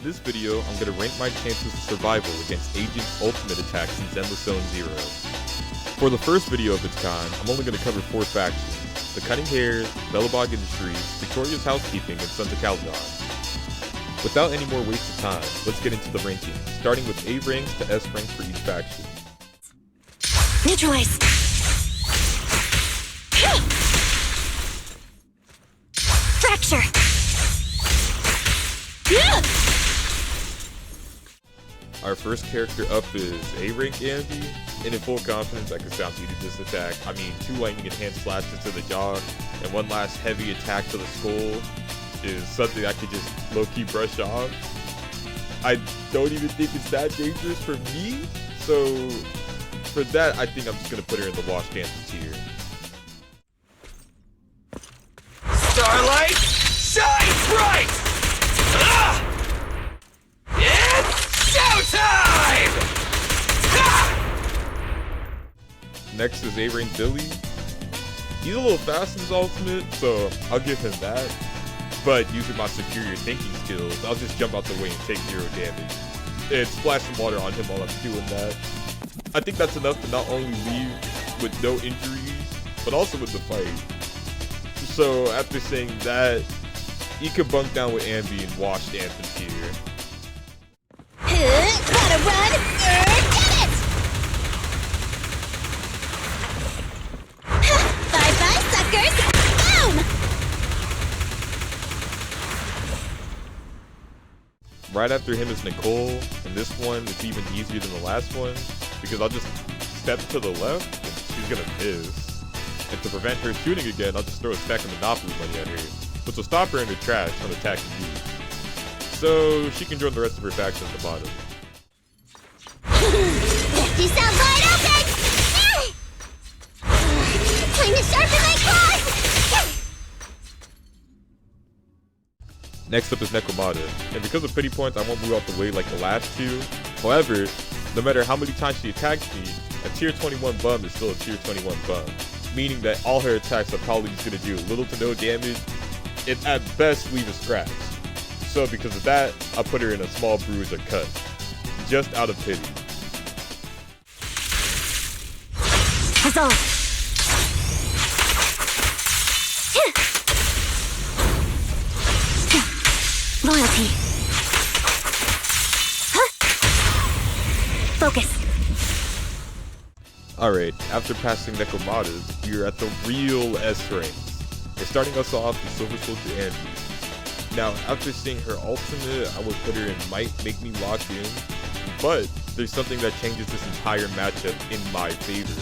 this video, I'm going to rank my chances of survival against Agent's ultimate attacks in Zenless Zone 0. For the first video of its kind, I'm only going to cover 4 factions: the Cunning Hares, Belobog Industries, Victoria's Housekeeping, and Sons of Calzon. Without any more waste of time, let's get into the rankings, starting with A ranks to S ranks for each faction. Neutralize! Fracture! Our first character up is A rank Andy, and in full confidence I can sound you to this attack. I mean, 2 lightning enhanced slashes to the jaw, and 1 last heavy attack to the skull is something I could just low-key brush off. I don't even think it's that dangerous for me, so for that I think I'm just gonna put her in the wash chances tier. Starlight, shine bright! It's showtime! Next is A rank Billy. He's a little fast in his ultimate, so I'll give him that. But using my superior thinking skills, I'll just jump out the way and take 0 damage. And splash some water on him while I'm doing that. I think that's enough to not only leave with no injuries, but also with the fight. So after saying that, you can bunk down with Ambi and wash the anthem here. Gotta run! Get it! Bye-bye, suckers! Boom! Right after him is Nicole, and this one is even easier than the last one, because I'll just step to the left, and she's gonna miss. And to prevent her shooting again, I'll just throw a stack of Monopoly money at her, which will stop her in her trash from attacking me. So she can join the rest of her faction at the bottom. You sound wide open! Time to sharpen my claws! Next up is Nekomata, and because of pity points, I won't move out the way like the last 2. However, no matter how many times she attacks me, a tier 21 bum is still a tier 21 bum, meaning that all her attacks are probably just going to do little to no damage, and at best leave a scratch. So because of that, I put her in a small bruise or cut, just out of pity. Huzzah! Loyalty. Huh? Focus. Alright, after passing Nekomatas, we are at the real S ranks. And starting us off with Silver Soldier Andy. Now, after seeing her ultimate, I would put her in Might Make Me Lock In, but there's something that changes this entire matchup in my favor.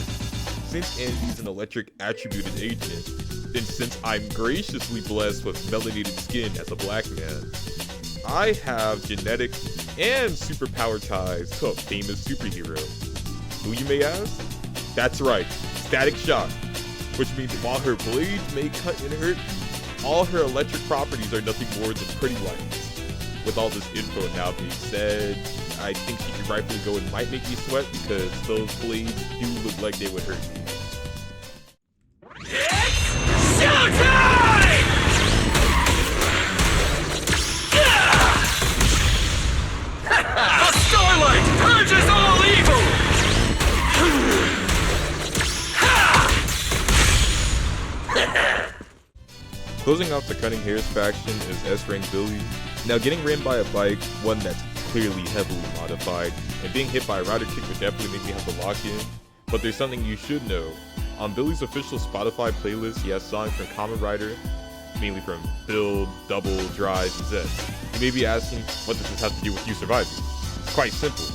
Since Andy's an electric attributed agent, and since I'm graciously blessed with melanated skin as a black man, I have genetic and superpower ties to a famous superhero. Who, you may ask? That's right, Static Shock, which means while her blades may cut and hurt, all her electric properties are nothing more than pretty lights. With all this info now being said, I think she could rightfully go and Might Make Me Sweat because those blades do look like they would hurt me. It's showtime! The Starlight purges all evil! Closing out the Cunning Hares faction is S rank Billy. Now getting ran by a bike, one that's clearly heavily modified, and being hit by a rider kick would definitely make me have to lock in. But there's something you should know. On Billy's official Spotify playlist, he has songs from Kamen Rider, mainly from Build, Double, Drive, and Zed. You may be asking, what does this have to do with you surviving? It's quite simple.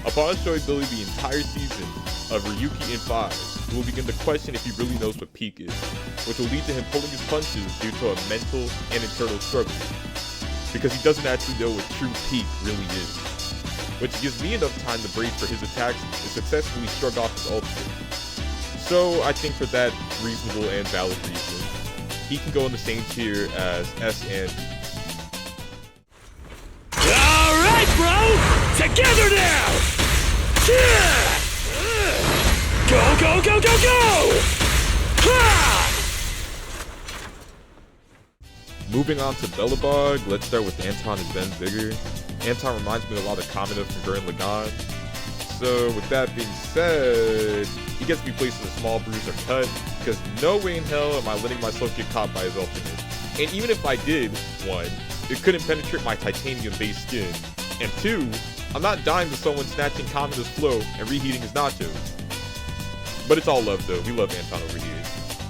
Upon showing Billy the entire season of Ryuki in 5, he will begin to question if he really knows what peak is, which will lead to him pulling his punches due to a mental and internal struggle, because he doesn't actually know what true peak really is, which gives me enough time to brace for his attacks and successfully shrug off his ultimate. So I think for that reasonable and valid reason, he can go in the same tier as S and B. Alright, bro! Together now! Go, go, go, go, go! Moving on to Bellabog, let's start with Anton and Ben Bigger. Anton reminds me a lot of Kamina from Gurren Lagann. So with that being said, he gets to be placed in a small bruise or cut, because no way in hell am I letting myself get caught by his ultimate. And even if I did, 1, it couldn't penetrate my titanium-based skin, and 2, I'm not dying to someone snatching Kamina's flow and reheating his nachos. But it's all love though, we love Anton over here.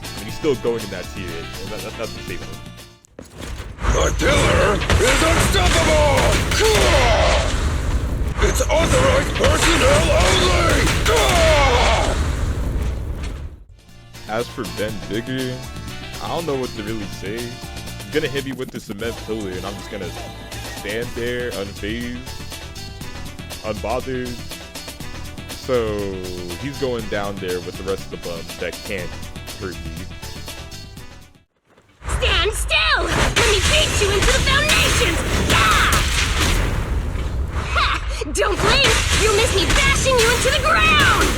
I mean, he's still going in that tier, and that's nothing to say for him. The killer is unstoppable! It's authorized personnel only! As for Ben Bigger, I don't know what to really say. He's gonna hit me with the cement pillar, and I'm just gonna stand there unfazed, unbothered. So he's going down there with the rest of the bums that can't hurt me. Stand still! Let me beat you into the foundations! Yeah! Ha! Don't blink! You'll miss me bashing you into the ground!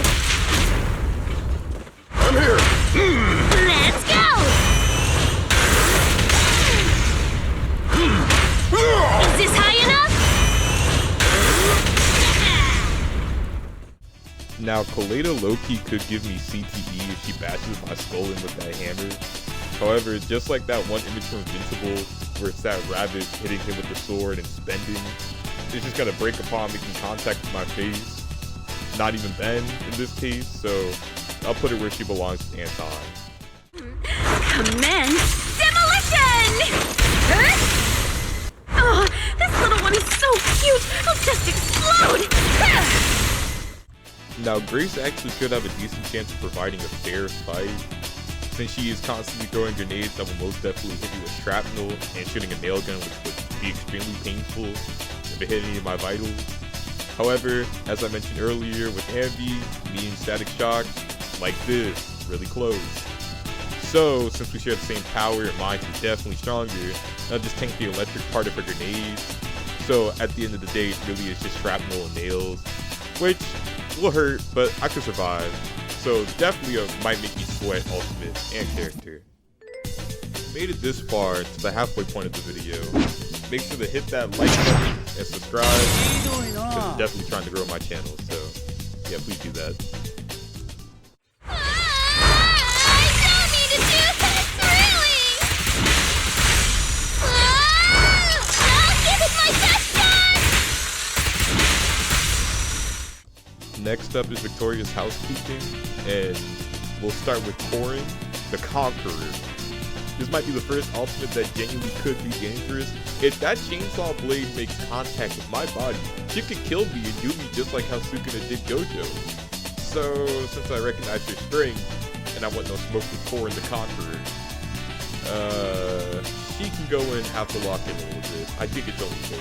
I'm here! Let's go! Is this high enough? Now, Colada low-key could give me CTE if she bashes my skull in with that hammer. However, just like that one image from Invincible, where it's that rabbit hitting him with the sword and spending, it's just gonna break upon making contact with my face. Not even Ben in this case, so I'll put her where she belongs with Anton. Commence demolition! Huh? Oh, this little one is so cute! I'll just explode! Now, Grace actually should have a decent chance of providing a fair fight, since she is constantly throwing grenades that will most definitely hit you with shrapnel and shooting a nail gun, which would be extremely painful if it hit any of my vitals. However, as I mentioned earlier with Anvi, me and Static Shock, like this, really close. So, since we share the same power and mine is definitely stronger, I'll just tank the electric part of her grenades. So, at the end of the day, it really is just shrapnel and nails, which will hurt, but I could survive. So definitely might make me sweat ultimate and character. Made it this far to the halfway point of the video. Make sure to hit that like button and subscribe, because I'm definitely trying to grow my channel, so yeah, please do that. I don't need to do this, really! I'll give it my best shot! Next up is Victoria's housekeeping, and we'll start with Corin, the Conqueror. This might be the first ultimate that genuinely could be dangerous. If that chainsaw blade makes contact with my body, she could kill me and do me just like how Sukuna did Gojo. So, since I recognize her strength, and I want no smoke with Corin, the Conqueror, she can go in, have to lock in a little bit. I think it's only fair.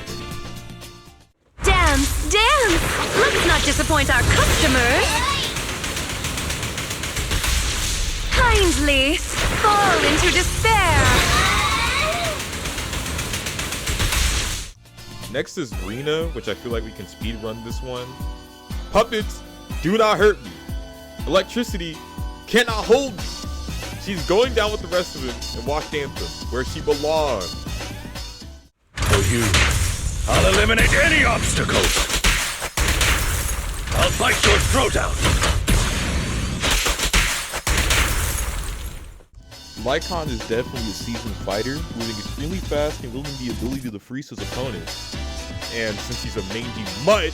Dance, dance! Let's not disappoint our customers! Kindly fall into despair! Next is Rena, which I feel like we can speedrun this one. Puppets, do not hurt me. Electricity cannot hold me. She's going down with the rest of them and watch Anthem, where she belongs. For you, I'll eliminate any obstacles. I'll bite your throat out. Lycon is definitely a seasoned fighter, moving extremely fast and wielding the ability to freeze his opponent. And since he's a mangy mutt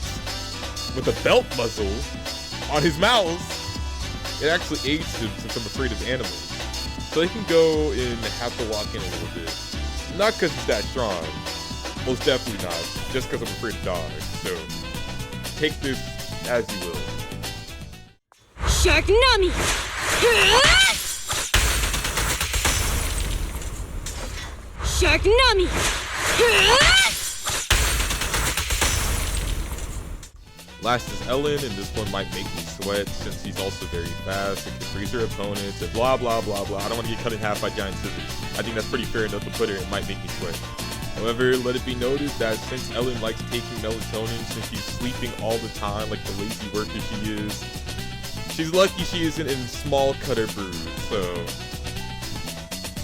with a belt muzzle on his mouth, it actually aids him since I'm afraid of animals. So he can go and have to walk in a little bit. Not because he's that strong, most definitely not, just because I'm afraid of dogs. So take this as you will. Sharknami! Sharknami! Last is Ellen, and this one might make me sweat since he's also very fast and can freeze her opponents and blah blah blah blah. I don't want to get cut in half by giant scissors. I think that's pretty fair enough to put her. It might make me sweat. However, let it be noted that since Ellen likes taking melatonin since she's sleeping all the time like the lazy worker she is, she's lucky she isn't in small cutter brews, so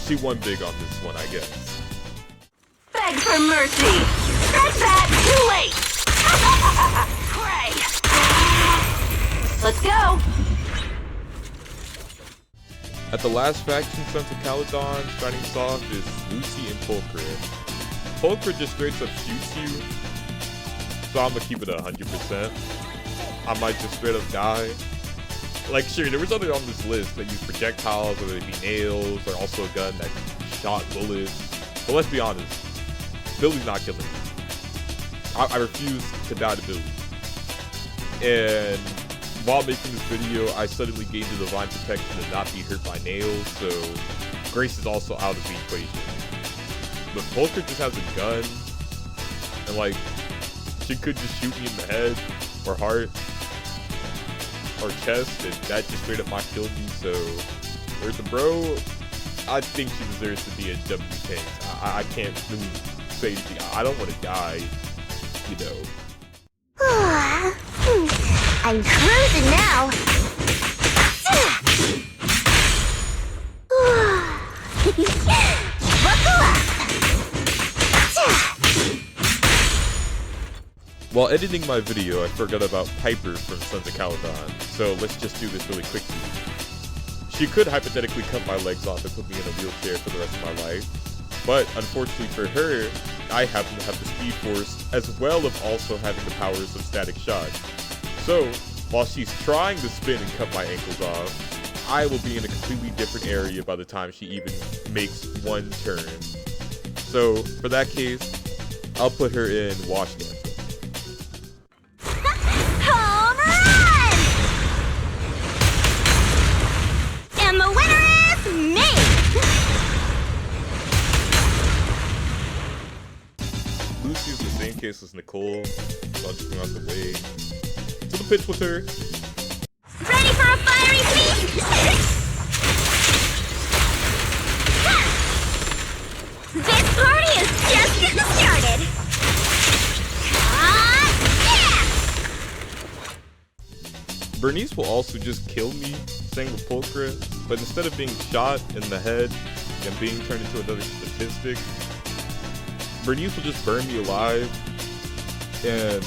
she won big on this one, I guess. beg for mercy! Scratch that! Too late! Cray! Let's go! At the last faction, Sons of Caledon, starting us off is Lucy and Pulchra. Pulchra just straight up shoots you, so I'm gonna keep it 100%. I might just straight up die. Like, sure, there was others on this list that use projectiles, whether they be nails, or also a gun that shot bullets. But let's be honest, Billy's not killing me. I refuse to die to Billy. And while making this video, I suddenly gained the divine protection to not be hurt by nails, so Grace is also out of the equation. But Pulchra just has a gun, and like, she could just shoot me in the head, or heart, or chest, and that just straight up might kill me, so where's the bro? I think she deserves to be a W tank. I can't really say anything. I don't want to die, you know. I'm cruising now. Buckle up. While editing my video, I forgot about Piper from Sons of Caledon, so let's just do this really quickly. She could hypothetically cut my legs off and put me in a wheelchair for the rest of my life, but unfortunately for her, I happen to have the Speed Force as well as also having the powers of Static Shock. So, while she's trying to spin and cut my ankles off, I will be in a completely different area by the time she even makes one turn. So, for that case, I'll put her in Wash Anthem. Home run! And the winner is me! Lucy's the same case as Nicole, so I'll just go out the way. To the pitch with her. Ready for a fiery feast? This party is just getting started! Yeah! Bernice will also just kill me, same with Pulchra, but instead of being shot in the head and being turned into another statistic, Bernice will just burn me alive, and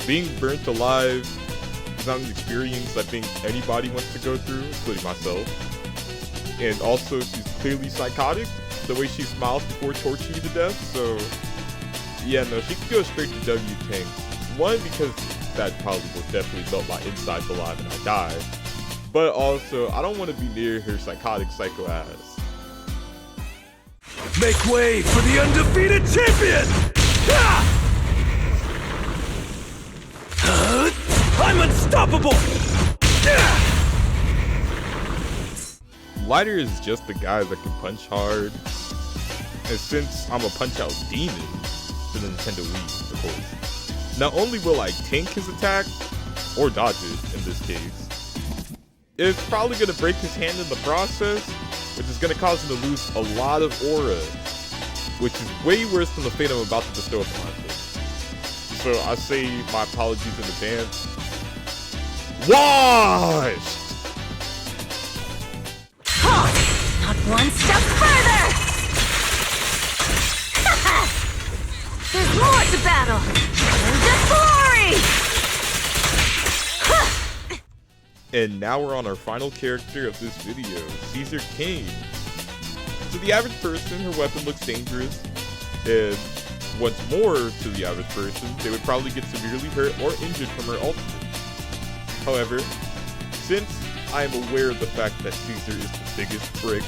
being burnt alive is not an experience I think anybody wants to go through, including myself. And also, she's clearly psychotic, the way she smiles before torturing you to death, so yeah, no, she could go straight to W tanks. One, because that probably will definitely melt my insides alive and I die, but also, I don't want to be near her psychotic psycho ass. Make way for the undefeated champion! Ah! I'm unstoppable! Ah! Lighter is just the guy that can punch hard, and since I'm a punch-out demon for the Nintendo Wii, of course, not only will I tank his attack, or dodge it in this case, it's probably going to break his hand in the process, which is going to cause him to lose a lot of aura, which is way worse than the fate I'm about to bestow upon him. So I say my apologies in advance. Washed! Not one step further! There's more to battle! There's glory! And now we're on our final character of this video, Caesar Kane. To the average person, her weapon looks dangerous, and once more to the average person, they would probably get severely hurt or injured from her ultimate. However, since I am aware of the fact that Caesar is the biggest prick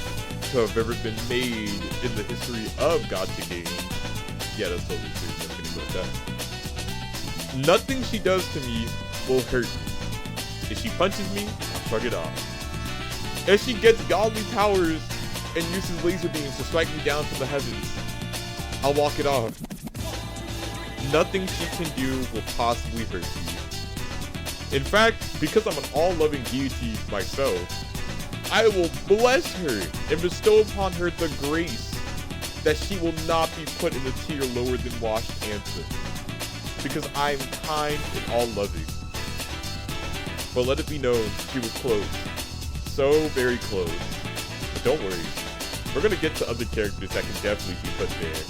to have ever been made in the history of gacha games, yeah, that's totally true, I'm gonna go with that. Nothing she does to me will hurt me. If she punches me, I'll shrug it off. If she gets godly powers and uses laser beams to strike me down from the heavens, I'll walk it off. Nothing she can do will possibly hurt you. In fact, because I'm an all-loving deity myself, I will bless her and bestow upon her the grace that she will not be put in a tier lower than Washed Anthem, because I'm kind and all-loving. But let it be known, she was close. So very close. But don't worry, we're gonna get to other characters that can definitely be put there.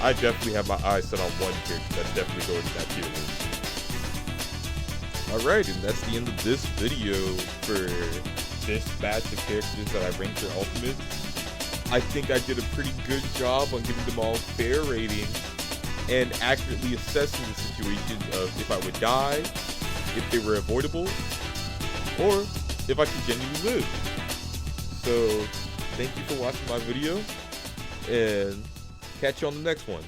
I definitely have my eyes set on one character that's definitely going to that tier list. Alright, and that's the end of this video for this batch of characters that I ranked their ultimates. I think I did a pretty good job on giving them all fair ratings and accurately assessing the situations of if I would die, if they were avoidable, or if I could genuinely live. So, thank you for watching my video, and catch you on the next one.